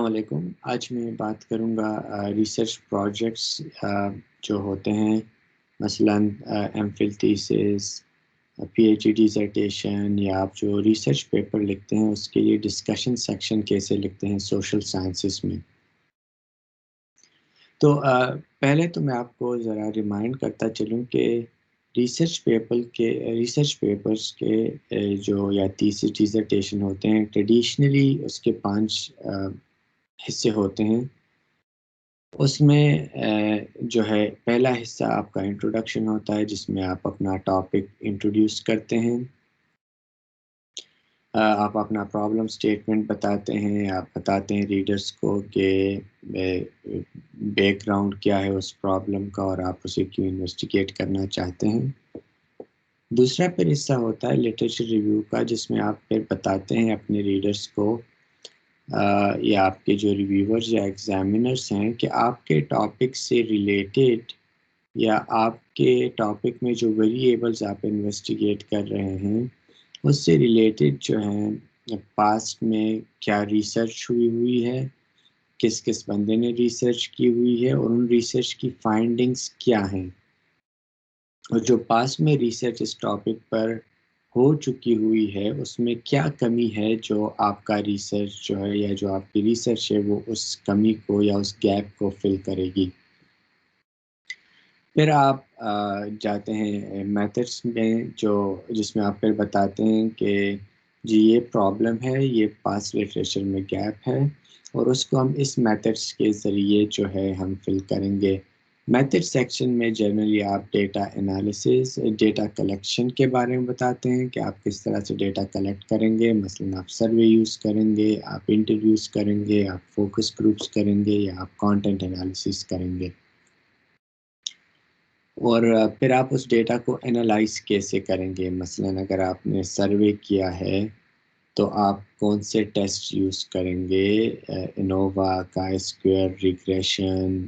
वालेकुम। आज मैं बात करूँगा रिसर्च प्रोजेक्ट्स जो होते हैं, मसलन एमफिल थीसिस, पीएचडी डिसर्टेशन या आप जो रिसर्च पेपर लिखते हैं उसके लिए डिस्कशन सेक्शन कैसे लिखते हैं सोशल साइंसेस में। तो पहले तो मैं आपको ज़रा रिमाइंड करता चलूँ कि रिसर्च पेपर्स के जो या थीसिस डिसर्टेशन होते हैं, ट्रेडिशनली उसके 5 हिस्से होते हैं। उसमें जो है पहला हिस्सा आपका इंट्रोडक्शन होता है जिसमें आप अपना टॉपिक इंट्रोड्यूस करते हैं। आप अपना प्रॉब्लम स्टेटमेंट बताते हैं, आप बताते हैं रीडर्स को कि बैकग्राउंड क्या है उस प्रॉब्लम का और आप उसे क्यों इन्वेस्टिगेट करना चाहते हैं। दूसरा फिर हिस्सा होता है लिटरेचर रिव्यू का जिसमें आप फिर बताते हैं अपने रीडर्स को या आपके जो रिव्यूअर्स या एग्जामिनर्स हैं कि आपके टॉपिक से रिलेटेड या आपके टॉपिक में जो वेरिएबल्स आप इन्वेस्टिगेट कर रहे हैं, उससे रिलेटेड जो हैं पास्ट में क्या रिसर्च हुई है, किस-किस बंदे ने रिसर्च की हुई है और उन रिसर्च की फाइंडिंग्स क्या हैं। और जो पास्ट में रिसर्च इस टॉपिक पर हो चुकी हुई है, उसमें क्या कमी है जो आपका रिसर्च जो है या जो आपकी रिसर्च है वो उस कमी को या उस गैप को फिल करेगी। फिर आप जाते हैं मेथड्स में जो जिसमें आप फिर बताते हैं कि जी ये प्रॉब्लम है, ये पास्ट लिटरेचर में गैप है और उसको हम इस मेथड्स के ज़रिए जो है हम फिल करेंगे। मेथड सेक्शन में जनरली आप डेटा एनालिसिस, डेटा कलेक्शन के बारे में बताते हैं कि आप किस तरह से डेटा कलेक्ट करेंगे। मसलन आप सर्वे यूज़ करेंगे, आप इंटरव्यूज़ करेंगे, आप फ़ोकस ग्रुप्स करेंगे या आप कंटेंट एनालिसिस करेंगे। और फिर आप उस डेटा को एनालाइज़ कैसे करेंगे? मसलन अगर आपने सर्वे किया है, तो आप कौन से टेस्ट यूज़ करेंगे? एनोवा, काई-स्क्वेयर, रिग्रेशन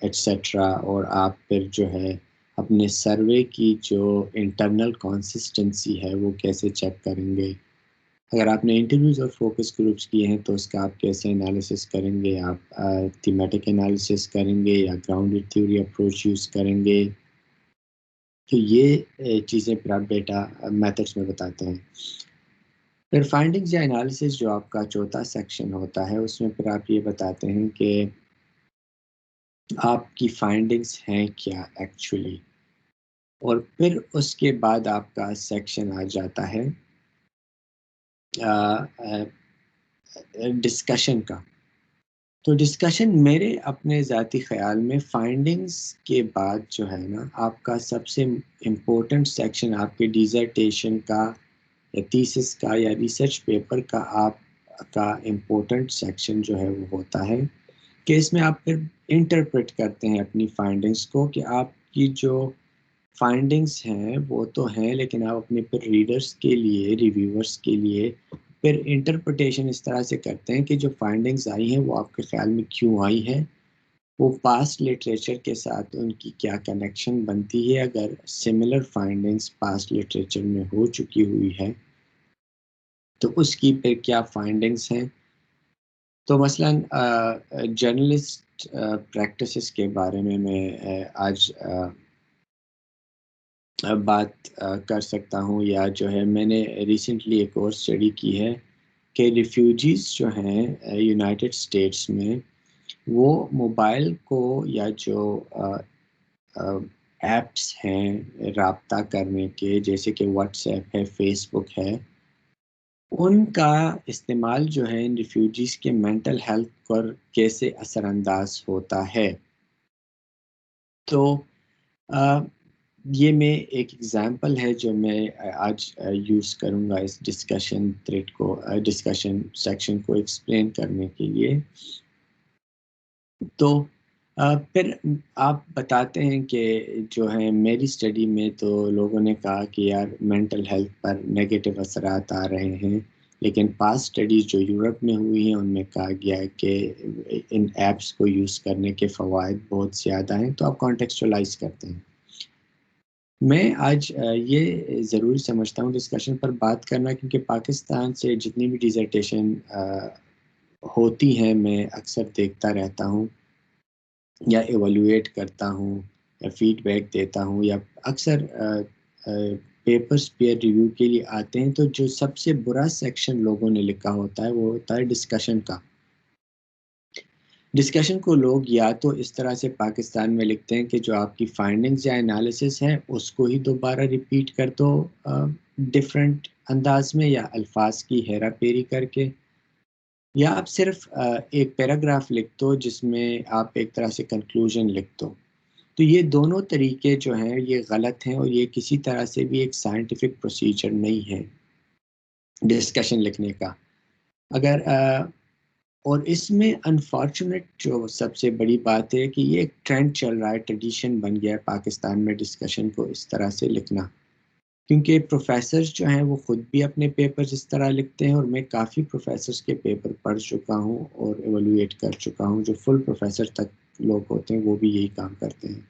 एटसेट्रा और आप फिर जो है अपने सर्वे की जो इंटरनल कंसिस्टेंसी है, वो कैसे चेक करेंगे? अगर आपने इंटरव्यूज़ और फ़ोकस ग्रुप्स किए हैं, तो उसका आप कैसे एनालिसिस करेंगे? आप थीमेटिक एनालिसिस करेंगे या ग्राउंडेड थ्योरी अप्रोच यूज़ करेंगे? तो ये चीज़ें फिर आप डेटा मेथड्स में बताते हैं। फिर फाइंडिंग्स या एनालिसिस जो आपका चौथा सेक्शन होता है, उसमें फिर आप ये बताते हैं कि आपकी फाइंडिंग्स हैं क्या एक्चुअली? और फिर उसके बाद आपका सेक्शन आ जाता है अ डिस्कशन का। तो डिस्कशन मेरे अपने ज़ाती ख़्याल में फाइंडिंग्स के बाद जो है ना, आपका सबसे इम्पोर्टेंट सेक्शन आपके डिसर्टेशन का या थीसिस का या रिसर्च पेपर का आपका इम्पोर्टेंट सेक्शन जो है वो होता है कि इसमें आप फिर इंटरप्रेट करते हैं अपनी फाइंडिंग्स को कि आपकी जो फाइंडिंग्स हैं वो तो हैं लेकिन आप अपने फिर रीडर्स के लिए, रिव्यूअर्स के लिए फिर इंटरप्रिटेशन इस तरह से करते हैं कि जो फाइंडिंग्स आई हैं वो आपके ख़्याल में क्यों आई हैं? वो पास्ट लिटरेचर के साथ उनकी क्या कनेक्शन बनती है अगर सिमिलर फाइंडिंग्स पास्ट लिटरेचर में हो चुकी हुई है, तो उसकी फिर क्या फाइंडिंग्स हैं? तो मसलन जर्नलिस्ट प्रैक्टिसेस के बारे में मैं आज बात कर सकता हूँ या जो है मैंने रिसेंटली एक और स्टडी की है कि रिफ्यूजीज़ जो हैं यूनाइटेड स्टेट्स में, वो मोबाइल को या जो अ, ऐप्स हैं राब्ता करने के जैसे कि व्हाट्सएप है, फ़ेसबुक है, उनका इस्तेमाल जो है इन रिफ्यूजीज़ के मेंटल हेल्थ पर कैसे असरअंदाज़ होता है। तो अ, ये मैं एक एग्ज़ाम्पल है जो मैं आज यूज़ करूँगा इस डिस्कशन सेक्शन को एक्सप्लेन करने के लिए। तो फिर आप बताते हैं कि जो है मेरी स्टडी में तो लोगों ने कहा कि यार मेंटल हेल्थ पर नेगेटिव असरात आ रहे हैं, लेकिन पास्ट स्टडीज़ जो यूरोप में हुई हैं उनमें कहा गया है कि इन ऐप्स को यूज़ करने के फ़वाइद बहुत ज़्यादा हैं, तो आप कॉन्टेक्सचुअलाइज़ करते हैं। मैं आज ये ज़रूरी समझता हूँ डिस्कशन पर बात करना क्योंकि पाकिस्तान से जितनी भी डिसर्टेशन होती हैं मैं अक्सर देखता रहता हूँ या एवोल्यूएट करता हूँ या फीडबैक देता हूँ या अक्सर पेपर्स पीयर रिव्यू के लिए आते हैं, तो जो सबसे बुरा सेक्शन लोगों ने लिखा होता है वो होता है डिस्कशन का। डिस्कशन को लोग या तो इस तरह से पाकिस्तान में लिखते हैं कि जो आपकी फाइंडिंग्स या एनालिसिस है उसको ही दोबारा रिपीट कर दो डिफरेंट अंदाज में या अल्फाज की हेरा फेरी करके, या आप सिर्फ एक पैराग्राफ लिख दो जिसमें आप एक तरह से कंक्लूजन लिख दो। तो ये दोनों तरीके जो हैं ये गलत हैं और ये किसी तरह से भी एक साइंटिफिक प्रोसीजर नहीं है डिस्कशन लिखने का। अगर और इसमें अनफॉर्चुनेट जो सबसे बड़ी बात है कि ये एक ट्रेंड चल रहा है, ट्रेडिशन बन गया है पाकिस्तान में डिस्कशन को इस तरह से लिखना, क्योंकि प्रोफेसर्स जो हैं वो खुद भी अपने पेपर्स इस तरह लिखते हैं और मैं काफ़ी प्रोफेसर्स के पेपर पढ़ चुका हूँ और एवेलुएट कर चुका हूँ, जो फुल प्रोफेसर तक लोग होते हैं वो भी यही काम करते हैं।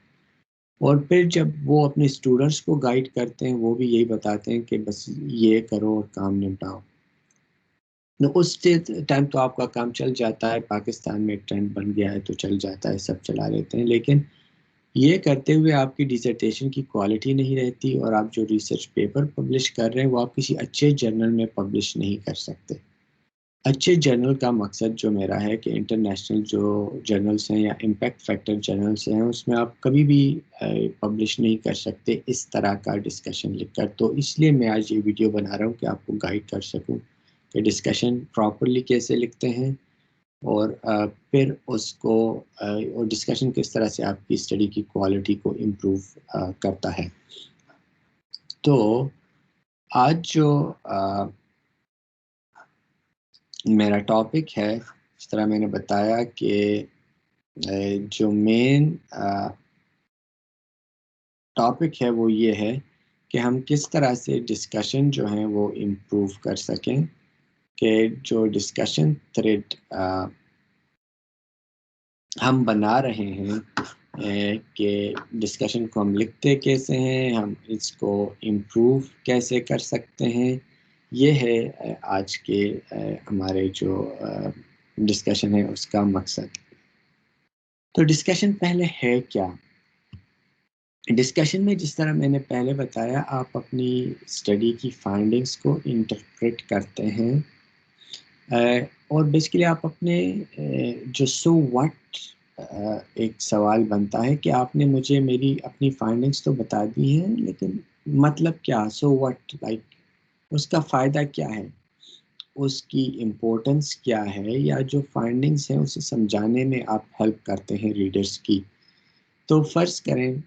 और फिर जब वो अपने स्टूडेंट्स को गाइड करते हैं वो भी यही बताते हैं कि बस ये करो और काम निपटाओ। तो उस टाइम तो आपका काम चल जाता है, पाकिस्तान में ट्रेंड बन गया है तो चल जाता है, सब चला लेते हैं, लेकिन ये करते हुए आपकी डिसर्टेशन की क्वालिटी नहीं रहती और आप जो रिसर्च पेपर पब्लिश कर रहे हैं वो आप किसी अच्छे जर्नल में पब्लिश नहीं कर सकते। अच्छे जर्नल का मकसद जो मेरा है कि इंटरनेशनल जो जर्नल्स हैं या इम्पैक्ट फैक्टर जर्नल्स हैं उसमें आप कभी भी पब्लिश नहीं कर सकते इस तरह का डिस्कशन लिखकर। तो इसलिए मैं आज ये वीडियो बना रहा हूँ कि आपको गाइड कर सकूँ कि डिस्कशन प्रॉपरली कैसे लिखते हैं और फिर उसको और डिस्कशन किस तरह से आपकी स्टडी की क्वालिटी को इम्प्रूव करता है। तो आज जो मेरा टॉपिक है, इस तरह मैंने बताया कि जो मेन टॉपिक है वो ये है कि हम किस तरह से डिस्कशन जो है वो इम्प्रूव कर सकें, कि जो डिस्कशन थ्रेड हम बना रहे हैं कि डिस्कशन को हम लिखते कैसे हैं, हम इसको इम्प्रूव कैसे कर सकते हैं, ये है आज के हमारे जो डिस्कशन है उसका मकसद। तो डिस्कशन पहले है क्या? डिस्कशन में जिस तरह मैंने पहले बताया, आप अपनी स्टडी की फाइंडिंग्स को इंटरप्रेट करते हैं और बेसिकली आप अपने जो सो व्हाट एक सवाल बनता है कि आपने मुझे मेरी अपनी फाइंडिंग्स तो बता दी हैं, लेकिन मतलब क्या, सो व्हाट, लाइक उसका फ़ायदा क्या है, उसकी इम्पोर्टेंस क्या है, या जो फाइंडिंग्स हैं उसे समझाने में आप हेल्प करते हैं रीडर्स की। तो फ़र्ज़ करें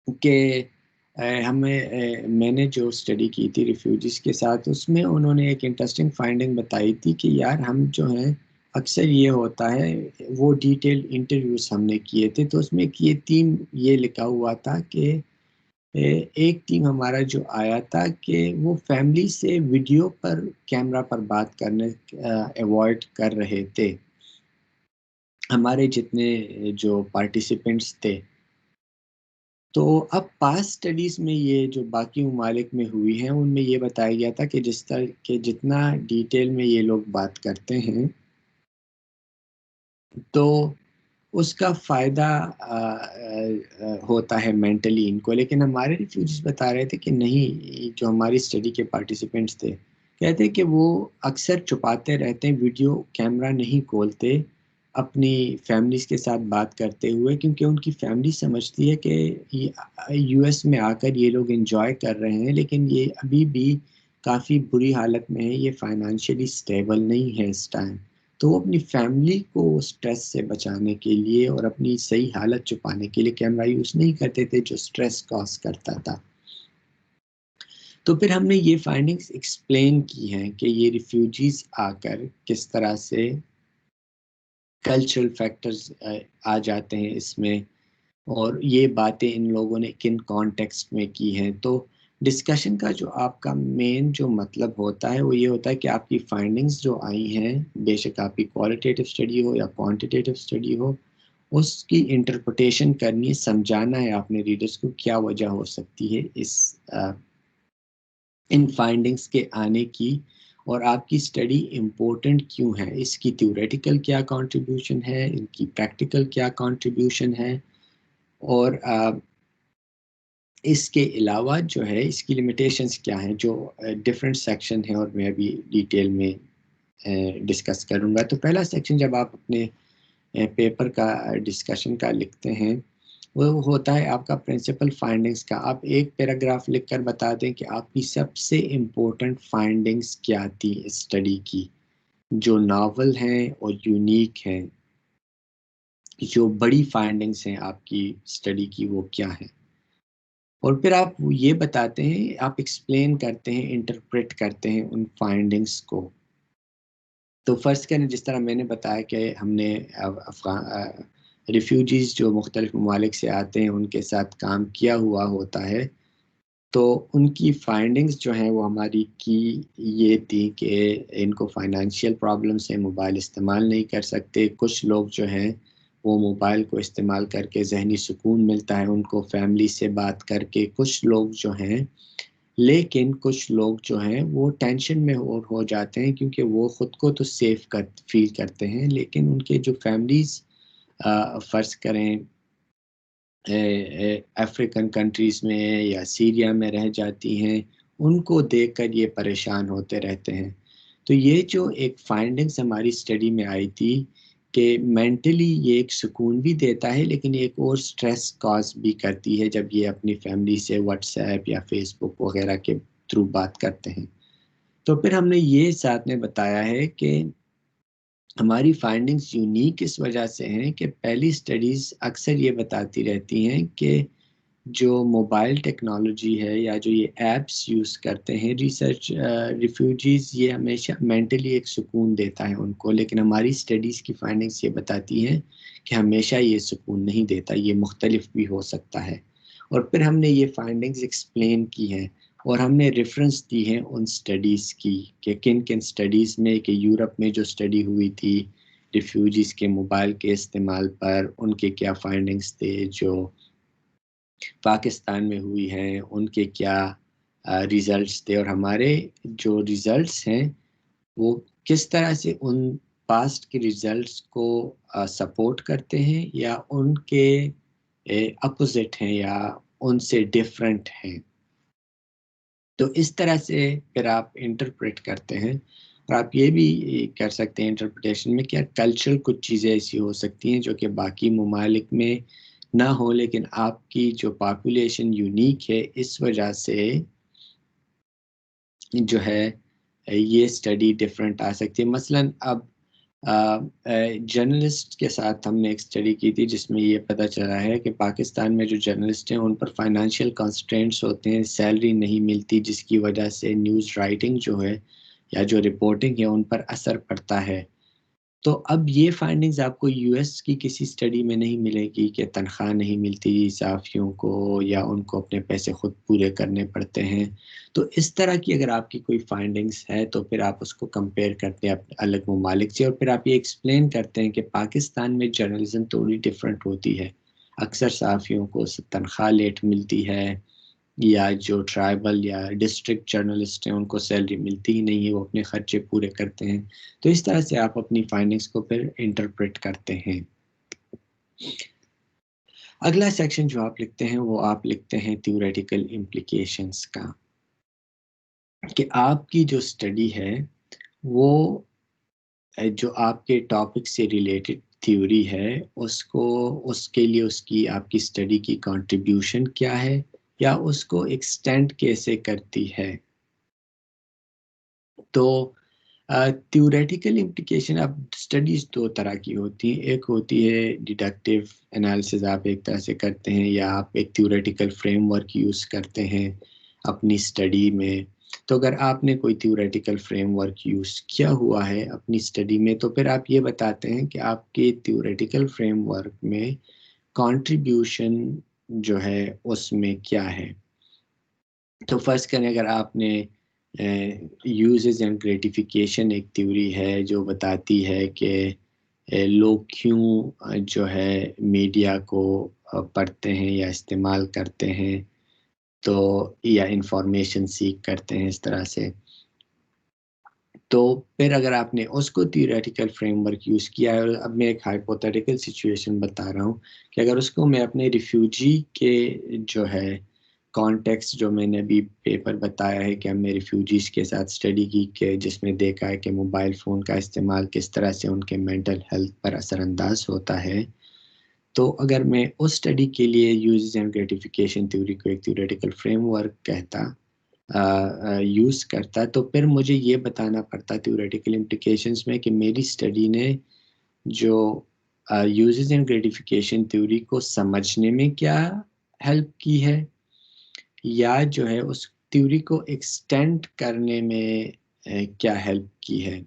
कि मैंने जो स्टडी की थी रिफ्यूजीज़ के साथ, उसमें उन्होंने एक इंटरेस्टिंग फाइंडिंग बताई थी कि यार हम जो हैं, अक्सर ये होता है, वो डिटेल इंटरव्यूज़ हमने किए थे तो उसमें एक ये थीम ये लिखा हुआ था कि एक टीम हमारा जो आया था कि वो फैमिली से वीडियो पर कैमरा पर बात करने अवॉइड कर रहे थे। हमारे जितने जो पार्टिसिपेंट्स थे, तो अब पास्ट स्टडीज़ में ये जो बाकी ममालिक में हुई हैं, उनमें ये बताया गया था कि जिस तरह के जितना डिटेल में ये लोग बात करते हैं, तो उसका फ़ायदा होता है मेंटली इनको। लेकिन हमारे रिफ्यूजीज़ बता रहे थे कि नहीं, जो हमारी स्टडी के पार्टिसिपेंट्स थे, कहते हैं कि वो अक्सर छुपाते रहते हैं, वीडियो कैमरा नहीं खोलते अपनी फैमिलीज़ के साथ बात करते हुए, क्योंकि उनकी फैमिली समझती है कि ये यूएस में आकर ये लोग एन्जॉय कर रहे हैं, लेकिन ये अभी भी काफ़ी बुरी हालत में है, ये फाइनेंशियली स्टेबल नहीं है इस टाइम। तो वो अपनी फैमिली को स्ट्रेस से बचाने के लिए और अपनी सही हालत छुपाने के लिए कैमरा यूज़ नहीं करते थे, जो स्ट्रेस कॉज़ करता था। तो फिर हमने ये फाइंडिंग्स एक्सप्लेन की हैं कि ये रिफ्यूजीज़ आकर किस तरह से कल्चरल फैक्टर्स आ जाते हैं इसमें, और ये बातें इन लोगों ने किन कॉन्टेक्स्ट में की हैं। तो डिस्कशन का जो आपका मेन जो मतलब होता है वो ये होता है कि आपकी फाइंडिंग्स जो आई हैं, बेशक आपकी क्वालिटेटिव स्टडी हो या क्वांटिटेटिव स्टडी हो, उसकी इंटरप्रिटेशन करनी है, समझाना है आपने रीडर्स को क्या वजह हो सकती है इस इन फाइंडिंग्स के आने की, और आपकी स्टडी इम्पोर्टेंट क्यों है, इसकी थ्योरेटिकल क्या कंट्रीब्यूशन है, इनकी प्रैक्टिकल क्या कंट्रीब्यूशन है, और इसके अलावा जो है इसकी लिमिटेशंस क्या हैं, जो डिफरेंट सेक्शन है और मैं अभी डिटेल में डिस्कस करूँगा। तो पहला सेक्शन जब आप अपने पेपर का डिस्कशन का लिखते हैं वो होता है आपका प्रिंसिपल फाइंडिंग्स का। आप एक पैराग्राफ लिखकर बता दें कि आपकी सबसे इम्पोर्टेंट फाइंडिंग्स क्या थी इस स्टडी की, जो नावल हैं और यूनिक हैं, जो बड़ी फाइंडिंग्स हैं आपकी स्टडी की वो क्या है। और फिर आप ये बताते हैं, आप एक्सप्लेन करते हैं, इंटरप्रेट करते हैं उन फाइंडिंग्स को। तो फ़र्ज़ करें जिस तरह मैंने बताया कि हमने रिफ्यूजीज़ जो मुख्तलिफ़ ममालिक से आते हैं उनके साथ काम किया हुआ होता है, तो उनकी फाइंडिंग्स जो हैं वो हमारी की ये थी कि इनको फाइनेंशियल प्रॉब्लम्स हैं, मोबाइल इस्तेमाल नहीं कर सकते। कुछ लोग जो हैं वो मोबाइल को इस्तेमाल करके ज़हनी सुकून मिलता है उनको फैमिली से बात करके। कुछ लोग जो हैं, लेकिन कुछ लोग जो हैं वो टेंशन में हो जाते हैं क्योंकि वो ख़ुद को तो सेफ़ कर फ़ील करते हैं, लेकिन उनके जो फैमिलीज़ फ़र्ज़ करें अफ्रीकन कंट्रीज़ में या सीरिया में रह जाती हैं, उनको देखकर ये परेशान होते रहते हैं। तो ये जो एक फाइंडिंग्स हमारी स्टडी में आई थी कि मेंटली ये एक सुकून भी देता है, लेकिन एक और स्ट्रेस कॉज़ भी करती है जब ये अपनी फैमिली से व्हाट्सएप या फ़ेसबुक वगैरह के थ्रू बात करते हैं। तो फिर हमने ये साथ में बताया है कि हमारी फाइंडिंग्स यूनिक इस वजह से हैं कि पहली स्टडीज़ अक्सर ये बताती रहती हैं कि जो मोबाइल टेक्नोलॉजी है या जो ये ऐप्स यूज़ करते हैं रिफ्यूजीज़, ये हमेशा मेंटली एक सुकून देता है उनको, लेकिन हमारी स्टडीज़ की फाइंडिंग्स ये बताती हैं कि हमेशा ये सुकून नहीं देता, ये मुख्तलिफ भी हो सकता है। और फिर हमने ये फाइंडिंग्स एक्सप्लेन की हैं और हमने रेफरेंस दी हैं उन स्टडीज़ की कि किन-किन स्टडीज़ में, कि यूरोप में जो स्टडी हुई थी रिफ्यूजीज़ के मोबाइल के इस्तेमाल पर, उनके क्या फाइंडिंग्स थे, जो पाकिस्तान में हुई हैं, उनके क्या रिज़ल्ट्स थे, और हमारे जो रिज़ल्ट्स हैं वो किस तरह से उन पास्ट के रिज़ल्ट्स को सपोर्ट करते हैं या उनके अपोज़िट हैं या उनसे डिफरेंट हैं। तो इस तरह से फिर आप इंटरप्रेट करते हैं, और आप ये भी कर सकते हैं इंटरप्रिटेशन में, क्या कल्चरल कुछ चीज़ें ऐसी हो सकती हैं जो कि बाकी ममालिक में ना हो, लेकिन आपकी जो पॉपुलेशन यूनिक है इस वजह से जो है ये स्टडी डिफरेंट आ सकती है। मसलन अब जर्नलिस्ट के साथ हमने एक स्टडी की थी जिसमें ये पता चला है कि पाकिस्तान में जो जर्नलिस्ट हैं उन पर फाइनेंशियल कंस्ट्रेंट्स होते हैं, सैलरी नहीं मिलती, जिसकी वजह से न्यूज़ राइटिंग जो है या जो रिपोर्टिंग है उन पर असर पड़ता है। तो अब ये फाइंडिंग्स आपको यूएस की किसी स्टडी में नहीं मिलेगी कि तनख्वाह नहीं मिलती सहाफ़ियों को या उनको अपने पैसे खुद पूरे करने पड़ते हैं। तो इस तरह की अगर आपकी कोई फाइंडिंग्स है तो फिर आप उसको कंपेयर करते हैं अलग ममालिक से, और फिर आप ये एक्सप्लेन करते हैं कि पाकिस्तान में जर्नलिज़्म थोड़ी डिफरेंट होती है। अक्सर सहाफ़ियों को तनख्वाह लेट मिलती है, या जो ट्राइबल या डिस्ट्रिक्ट जर्नलिस्ट हैं उनको सैलरी मिलती ही नहीं है, वो अपने खर्चे पूरे करते हैं। तो इस तरह से आप अपनी फाइंडिंग्स को फिर इंटरप्रेट करते हैं। अगला सेक्शन जो आप लिखते हैं वो आप लिखते हैं थ्योरेटिकल इम्प्लीकेशंस का, कि आपकी जो स्टडी है वो जो आपके टॉपिक से रिलेटेड थ्योरी है उसको, उसके लिए उसकी आपकी स्टडी की कंट्रीब्यूशन क्या है या उसको एक्सटेंड कैसे करती है। तो थ्योरेटिकल इम्प्लीकेशन, अब स्टडीज़ 2 तरह की होती हैं। एक होती है डिडक्टिव एनालिसिस, आप एक तरह से करते हैं या आप एक थ्योरेटिकल फ्रेमवर्क यूज़ करते हैं अपनी स्टडी में। तो अगर आपने कोई थ्योरेटिकल फ्रेमवर्क यूज़ किया हुआ है अपनी स्टडी में, तो फिर आप ये बताते हैं कि आपके थ्योरेटिकल फ्रेमवर्क में कंट्रीब्यूशन जो है उसमें क्या है। तो फ़र्ज़ करें अगर आपने यूजेस एंड ग्रेटिफिकेशन एक थ्योरी है जो बताती है कि लोग क्यों जो है मीडिया को पढ़ते हैं या इस्तेमाल करते हैं, तो या इंफॉर्मेशन सीख करते हैं इस तरह से। तो फिर अगर आपने उसको थियोरेटिकल फ्रेमवर्क यूज़ किया है, और अब मैं एक हाइपोथेटिकल सिचुएशन बता रहा हूँ कि अगर उसको मैं अपने रिफ्यूजी के जो है कॉन्टेक्स्ट, जो मैंने अभी पेपर बताया है कि हमने रिफ्यूजीज़ के साथ स्टडी की कि जिसमें देखा है कि मोबाइल फ़ोन का इस्तेमाल किस तरह से उनके मेंटल हेल्थ पर असरअंदाज होता है, तो अगर मैं उस स्टडी के लिए यूजेस एंड ग्रेटिफिकेशन थ्योरी को एक थियोरेटिकल फ्रेमवर्क कहता, यूज़ करता, तो फिर मुझे ये बताना पड़ता थ्योरेटिकल इम्प्लीकेशंस में कि मेरी स्टडी ने जो यूजेस एंड ग्रेटिफिकेशन थ्योरी को समझने में क्या हेल्प की है, या जो है उस थ्योरी को एक्सटेंड करने में क्या हेल्प की है।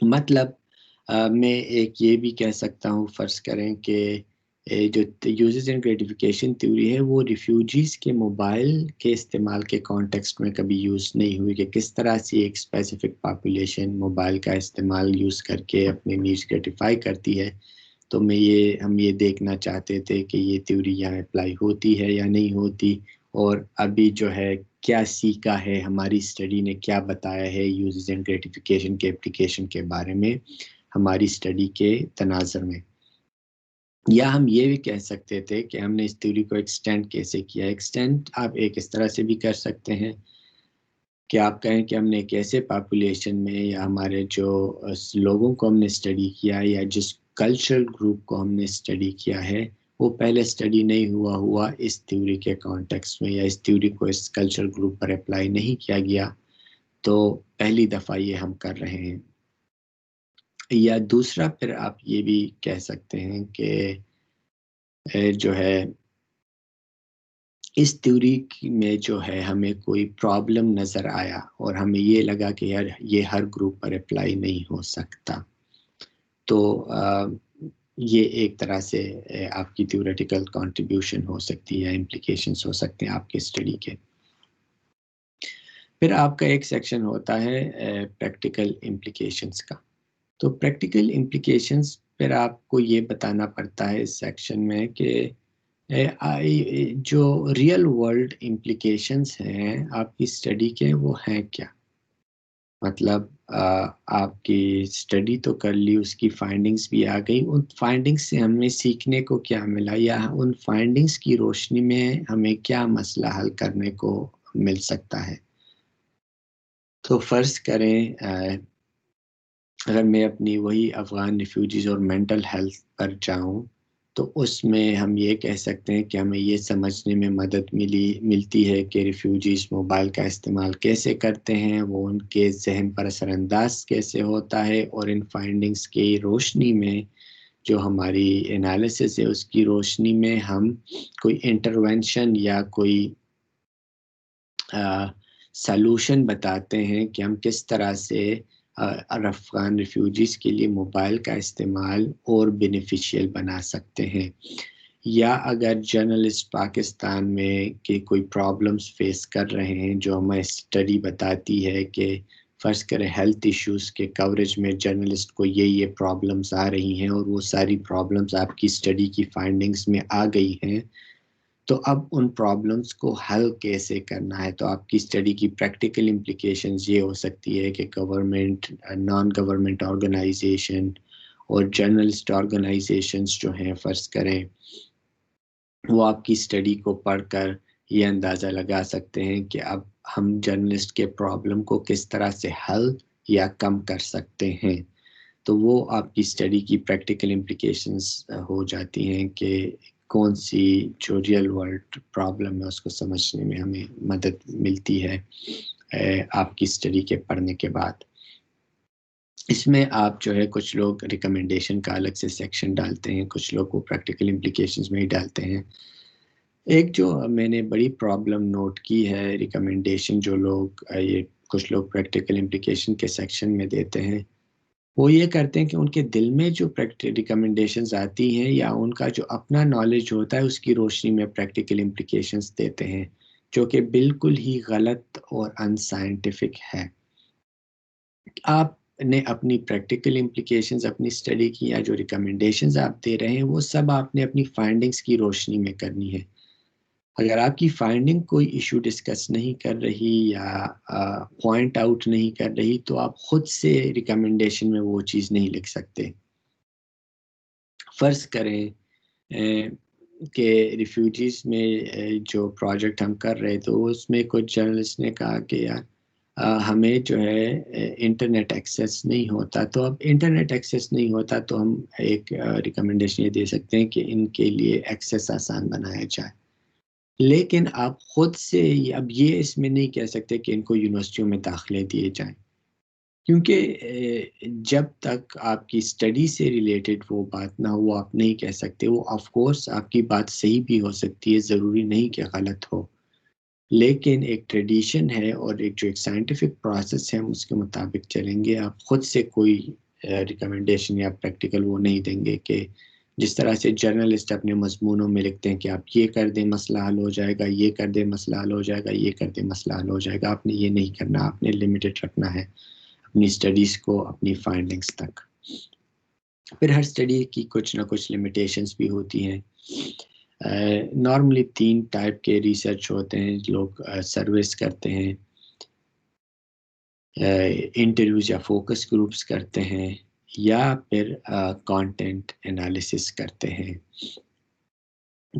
मतलब मैं एक ये भी कह सकता हूँ, फ़र्ज़ करें कि जो यूजेस एंड ग्रेटिफिकेशन थ्योरी है वो रिफ्यूजीज़ के मोबाइल के इस्तेमाल के कॉन्टेक्स्ट में कभी यूज़ नहीं हुई, कि किस तरह से एक स्पेसिफिक पॉपुलेशन मोबाइल का इस्तेमाल यूज़ करके अपनी नीड्स ग्रेटिफाई करती है। तो हम ये देखना चाहते थे कि ये थ्योरी यहाँ अप्लाई होती है या नहीं होती, और अभी जो है क्या सीखा है, हमारी स्टडी ने क्या बताया है यूजेस एंड ग्रेटिफिकेशन के एप्लीकेशन के बारे में हमारी स्टडी के तनाज़ुर में। या हम ये भी कह सकते थे कि हमने इस थ्योरी को एक्सटेंड कैसे किया। एक्सटेंड आप एक इस तरह से भी कर सकते हैं कि आप कहें कि हमने एक ऐसे पॉपुलेशन में, या हमारे जो लोगों को हमने स्टडी किया, या जिस कल्चरल ग्रुप को हमने स्टडी किया है, वो पहले स्टडी नहीं हुआ हुआ इस थ्योरी के कॉन्टेक्स्ट में, या इस थ्योरी को इस कल्चरल ग्रुप पर अप्लाई नहीं किया गया, तो पहली दफ़ा ये हम कर रहे हैं। या दूसरा फिर आप ये भी कह सकते हैं कि जो है इस थ्योरी में जो है हमें कोई प्रॉब्लम नज़र आया, और हमें ये लगा कि यार ये हर ग्रुप पर अप्लाई नहीं हो सकता। तो ये एक तरह से आपकी थ्योरेटिकल कंट्रीब्यूशन हो सकती है, इम्प्लीकेशंस हो सकते हैं आपके स्टडी के। फिर आपका एक सेक्शन होता है प्रैक्टिकल इम्प्लीकेशंस का। तो प्रैक्टिकल इम्प्लीकेशंस फिर आपको ये बताना पड़ता है इस सेक्शन में कि जो रियल वर्ल्ड इम्प्लीकेशंस हैं आपकी स्टडी के, वो हैं क्या। मतलब आपकी स्टडी तो कर ली, उसकी फाइंडिंग्स भी आ गई, उन फाइंडिंग्स से हमें सीखने को क्या मिला, या उन फाइंडिंग्स की रोशनी में हमें क्या मसला हल करने को मिल सकता है। तो फ़र्ज़ करें अगर मैं अपनी वही अफ़गान रिफ्यूजीज़ और मेंटल हेल्थ पर जाऊँ, तो उसमें हम ये कह सकते हैं कि हमें ये समझने में मदद मिलती है कि रिफ्यूजीज़ मोबाइल का इस्तेमाल कैसे करते हैं, वो उनके ज़हन पर असरअंदाज़ कैसे होता है, और इन फाइंडिंग्स की रोशनी में जो हमारी एनालिसिस है, उसकी रोशनी में हम कोई इंटरवेंशन या कोई सॉल्यूशन बताते हैं कि हम किस तरह से अफ़गान रिफ्यूजीज़ के लिए मोबाइल का इस्तेमाल और बेनिफिशियल बना सकते हैं। या अगर जर्नलिस्ट पाकिस्तान में के कोई प्रॉब्लम्स फेस कर रहे हैं, जो हमें स्टडी बताती है कि फ़र्ज़ करें हेल्थ इश्यूज़ के कवरेज में जर्नलिस्ट को ये प्रॉब्लम्स आ रही हैं, और वो सारी प्रॉब्लम्स आपकी स्टडी की फाइंडिंग्स में आ गई हैं, तो अब उन प्रॉब्लम्स को हल कैसे करना है। तो आपकी स्टडी की प्रैक्टिकल इम्प्लीकेशंस ये हो सकती है कि गवर्नमेंट, नॉन गवर्नमेंट ऑर्गेनाइजेशन और जर्नलिस्ट ऑर्गेनाइजेशंस जो हैं, फ़र्ज़ करें, वो आपकी स्टडी को पढ़कर ये अंदाज़ा लगा सकते हैं कि अब हम जर्नलिस्ट के प्रॉब्लम को किस तरह से हल या कम कर सकते हैं। तो वो आपकी स्टडी की प्रैक्टिकल इम्प्लीकेशंस हो जाती हैं कि कौन-सी जो रियल वर्ल्ड प्रॉब्लम है उसको समझने में हमें मदद मिलती है आपकी स्टडी के पढ़ने के बाद। इसमें आप जो है कुछ लोग रिकमेंडेशन का अलग से सेक्शन डालते हैं, कुछ लोग वो प्रैक्टिकल इम्प्लीकेशंस में ही डालते हैं। एक जो मैंने बड़ी प्रॉब्लम नोट की है रिकमेंडेशन जो लोग ये कुछ लोग प्रैक्टिकल इम्प्लीकेशन के सेक्शन में देते हैं, वो ये करते हैं कि उनके दिल में जो रिकमेंडेशंस आती हैं, या उनका जो अपना नॉलेज होता है उसकी रोशनी में प्रैक्टिकल इम्प्लीकेशंस देते हैं, जो कि बिल्कुल ही गलत और अनसाइंटिफिक है। आपने अपनी प्रैक्टिकल इम्प्लीकेशंस अपनी स्टडी की, या जो रिकमेंडेशंस आप दे रहे हैं, वो सब आपने अपनी फाइंडिंग्स की रोशनी में करनी है। अगर आपकी फाइंडिंग कोई इशू डिस्कस नहीं कर रही या पॉइंट आउट नहीं कर रही तो आप खुद से रिकमेंडेशन में वो चीज़ नहीं लिख सकते। फ़र्ज़ करें कि रिफ्यूजीज़ में जो प्रोजेक्ट हम कर रहे थे उसमें कुछ जर्नलिस्ट ने कहा कि यार हमें जो है इंटरनेट एक्सेस नहीं होता, तो अब इंटरनेट एक्सेस नहीं होता तो हम एक रिकमेंडेशन ये दे सकते हैं कि इनके लिए एक्सेस आसान बनाया जाए। लेकिन आप खुद से अब ये इसमें नहीं कह सकते कि इनको यूनिवर्सिटियों में दाखिले दिए जाएँ। क्योंकि जब तक आपकी स्टडी से रिलेटेड वो बात ना हो, आप नहीं कह सकते। वो ऑफ़ कोर्स आपकी बात सही भी हो सकती है, ज़रूरी नहीं कि गलत हो। लेकिन एक ट्रेडिशन है और एक जो एक साइंटिफिक प्रोसेस है, हम उसके मुताबिक चलेंगे। आप खुद से कोई रिकमेंडेशन या प्रैक्टिकल वो नहीं देंगे कि जिस तरह से जर्नलिस्ट अपने मज़मूनों में लिखते हैं कि आप ये कर दें, मसला हल हो जाएगा, ये कर दें, मसला हल हो जाएगा, ये कर दें, मसला हल हो जाएगा। आपने ये नहीं करना, आपने लिमिटेड रखना है अपनी स्टडीज़ को, अपनी फाइंडिंग्स तक। फिर हर स्टडी की कुछ ना कुछ लिमिटेशंस भी होती हैं। नॉर्मली 3 टाइप के रिसर्च होते हैं, लोग सर्विस करते हैं, इंटरव्यूज़ या फ़ोकस ग्रुप्स करते हैं या फिर कंटेंट एनालिसिस करते हैं।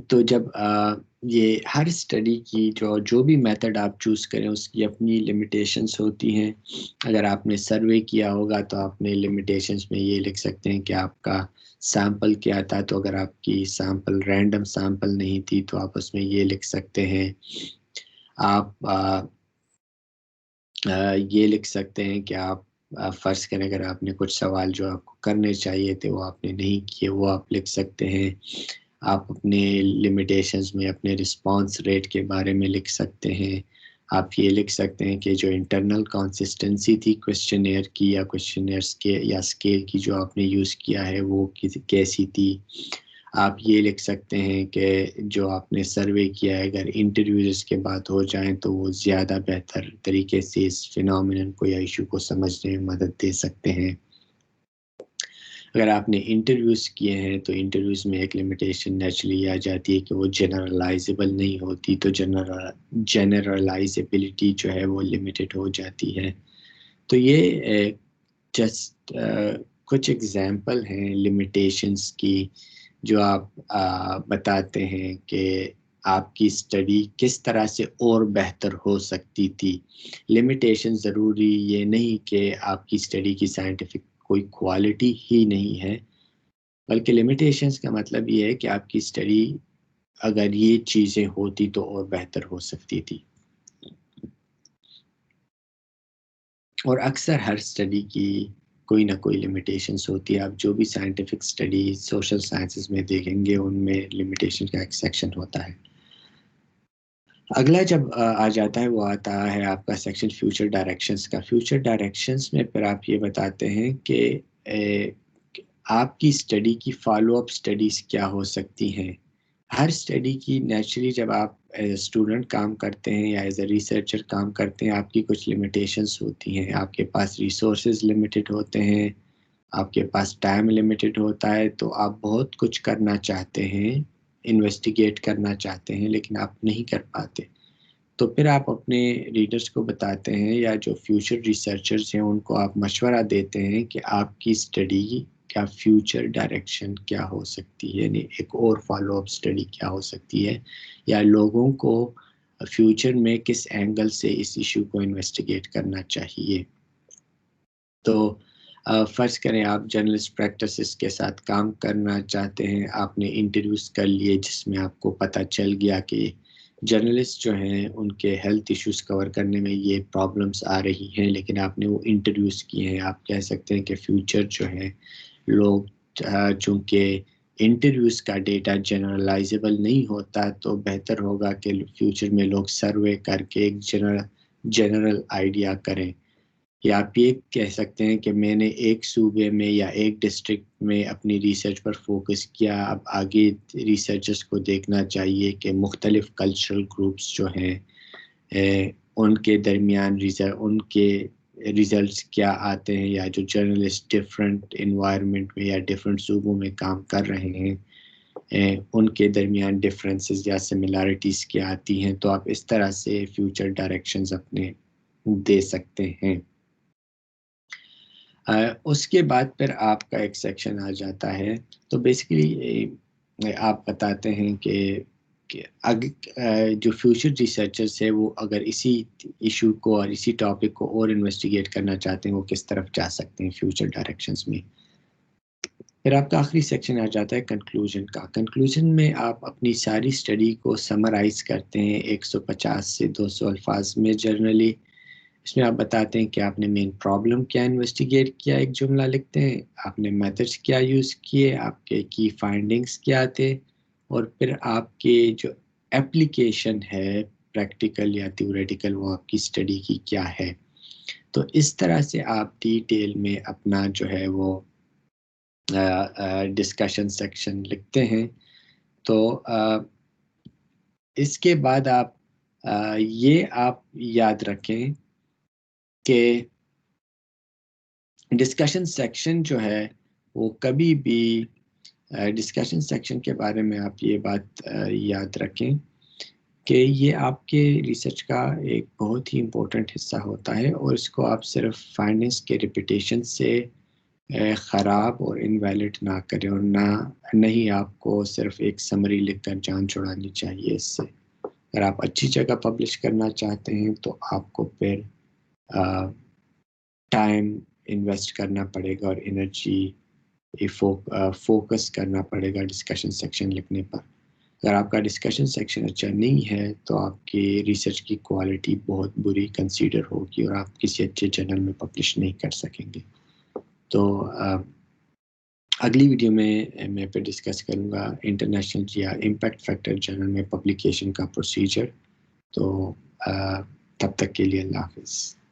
तो जब ये हर स्टडी की जो जो भी मेथड आप चूज़ करें उसकी अपनी लिमिटेशंस होती हैं। अगर आपने सर्वे किया होगा तो आपने लिमिटेशंस में ये लिख सकते हैं कि आपका सैंपल क्या था, तो अगर आपकी सैंपल रैंडम सैंपल नहीं थी तो आप उसमें ये लिख सकते हैं। आप ये लिख सकते हैं कि आप फ़र्ज़ करें अगर आपने कुछ सवाल जो आपको करने चाहिए थे वो आपने नहीं किए, वो आप लिख सकते हैं। आप अपने लिमिटेशंस में अपने रिस्पॉन्स रेट के बारे में लिख सकते हैं। आप ये लिख सकते हैं कि जो इंटरनल कंसिस्टेंसी थी क्वेश्चनेयर की या क्वेश्चनेयर्स के या स्केल की जो आपने यूज़ किया है वो कैसी थी। आप ये लिख सकते हैं कि जो आपने सर्वे किया है अगर इंटरव्यूज़ के बाद हो जाएँ तो वो ज़्यादा बेहतर तरीके से इस फिनोमिनन को या इश्यू को समझने में मदद दे सकते हैं। अगर आपने इंटरव्यूज़ किए हैं तो इंटरव्यूज़ में एक लिमिटेशन नेचुरली आ जाती है कि वो जनरलाइज़ेबल नहीं होती, तो जनरलाइज़ेबिलिटी जो है वो लिमिटेड हो जाती है। तो ये जस्ट कुछ एग्ज़ाम्पल हैं लिमिटेशंस की जो आप बताते हैं कि आपकी स्टडी किस तरह से और बेहतर हो सकती थी। लिमिटेशन ज़रूरी ये नहीं कि आपकी स्टडी की साइंटिफिक कोई क्वालिटी ही नहीं है, बल्कि लिमिटेशंस का मतलब ये है कि आपकी स्टडी अगर ये चीज़ें होती तो और बेहतर हो सकती थी। और अक्सर हर स्टडी की कोई ना कोई लिमिटेशंस होती है। आप जो भी साइंटिफिक स्टडी सोशल साइंसेज़ में देखेंगे उनमें लिमिटेशन का एक सेक्शन होता है। अगला जब आ जाता है वो आता है आपका सेक्शन फ्यूचर डायरेक्शंस का। फ्यूचर डायरेक्शंस में फिर आप ये बताते हैं कि आपकी स्टडी की फ़ॉलो अप स्टडीज़ क्या हो सकती हैं। हर स्टडी की नेचुरली जब आप एज़ अ स्टूडेंट काम करते हैं या एज़ अ रिसर्चर काम करते हैं, आपकी कुछ लिमिटेशंस होती हैं। आपके पास रिसोर्सेज़ लिमिटेड होते हैं, आपके पास टाइम लिमिटेड होता है, तो आप बहुत कुछ करना चाहते हैं, इन्वेस्टिगेट करना चाहते हैं, लेकिन आप नहीं कर पाते। तो फिर आप अपने रीडर्स को बताते हैं या जो फ्यूचर रिसर्चर्स हैं उनको आप मशवरा देते हैं कि आपकी स्टडी का फ्यूचर डायरेक्शन क्या हो सकती है, यानी एक और फॉलो अप स्टडी क्या हो सकती है या लोगों को फ्यूचर में किस एंगल से इस इशू को इन्वेस्टिगेट करना चाहिए। तो फ़र्ज़ करें आप जर्नलिस्ट प्रैक्टिसेस के साथ काम करना चाहते हैं, आपने इंटरव्यूज़ कर लिए जिसमें आपको पता चल गया कि जर्नलिस्ट जो हैं उनके हेल्थ इश्यूज़ कवर करने में ये प्रॉब्लम्स आ रही हैं, लेकिन आपने वो इंटरव्यूज़ किए हैं। आप कह सकते हैं कि फ्यूचर जो है लोग चूँकि इंटरव्यूज़ का डेटा जनरलाइज़ेबल नहीं होता, तो बेहतर होगा कि फ्यूचर में लोग सर्वे करके एक जनरल आइडिया करें। या आप ये कह सकते हैं कि मैंने एक सूबे में या एक डिस्ट्रिक्ट में अपनी रिसर्च पर फ़ोकस किया, अब आगे रिसर्चर्स को देखना चाहिए कि मुख्तलिफ़ कल्चरल ग्रुप्स जो हैं उनके दरमियान उनके रिज़ल्ट्स क्या आते हैं या जो जर्नलिस्ट डिफरेंट एनवायरनमेंट में या डिफरेंट सूबों में काम कर रहे हैं, उनके दरमियान डिफरेंसेस या सिमिलैरिटीज़ क्या आती हैं, तो आप इस तरह से फ्यूचर डायरेक्शंस अपने दे सकते हैं। उसके बाद फिर आपका एक सेक्शन आ जाता है, तो बेसिकली आप बताते हैं कि जो फ्यूचर रिसर्चर्स है वो अगर इसी इशू को और इसी टॉपिक को और इन्वेस्टिगेट करना चाहते हैं, वो किस तरफ जा सकते हैं फ्यूचर डायरेक्शंस में। फिर आपका आखिरी सेक्शन आ जाता है कंक्लूजन का। कंक्लूजन में आप अपनी सारी स्टडी को समराइज करते हैं 150 से 200 अल्फाज में जनरली। इसमें आप बताते हैं कि आपने मेन प्रॉब्लम क्या इन्वेस्टिगेट किया, एक जुमला लिखते हैं, आपने मेथड्स क्या यूज़ किए, आपके की फाइंडिंग्स क्या थे, और फिर आपके जो एप्लीकेशन है प्रैक्टिकल या थ्योरेटिकल वो आपकी स्टडी की क्या है। तो इस तरह से आप डिटेल में अपना जो है वो डिस्कशन सेक्शन लिखते हैं। तो इसके बाद आप ये आप याद रखें कि डिस्कशन सेक्शन जो है वो कभी भी डिस्कशन सेक्शन के बारे में आप ये बात याद रखें कि ये आपके रिसर्च का एक बहुत ही इम्पोर्टेंट हिस्सा होता है, और इसको आप सिर्फ फाइंडिंग्स के रिपीटेशन से ख़राब और इनवैलिड ना करें, और नहीं आपको सिर्फ एक समरी लिखकर जान छुड़ानी चाहिए इससे। अगर आप अच्छी जगह पब्लिश करना चाहते हैं तो आपको फिर टाइम इन्वेस्ट करना पड़ेगा और एनर्जी फोकस करना पड़ेगा डिस्कशन सेक्शन लिखने पर। अगर आपका डिस्कशन सेक्शन अच्छा नहीं है तो आपकी रिसर्च की क्वालिटी बहुत बुरी कंसीडर होगी और आप किसी अच्छे जर्नल में पब्लिश नहीं कर सकेंगे। तो अगली वीडियो में मैं फिर डिस्कस करूँगा इंटरनेशनल या इम्पैक्ट फैक्टर जर्नल में पब्लिकेशन का प्रोसीजर। तो तब तक के लिए अल्लाह हाफ़िज़।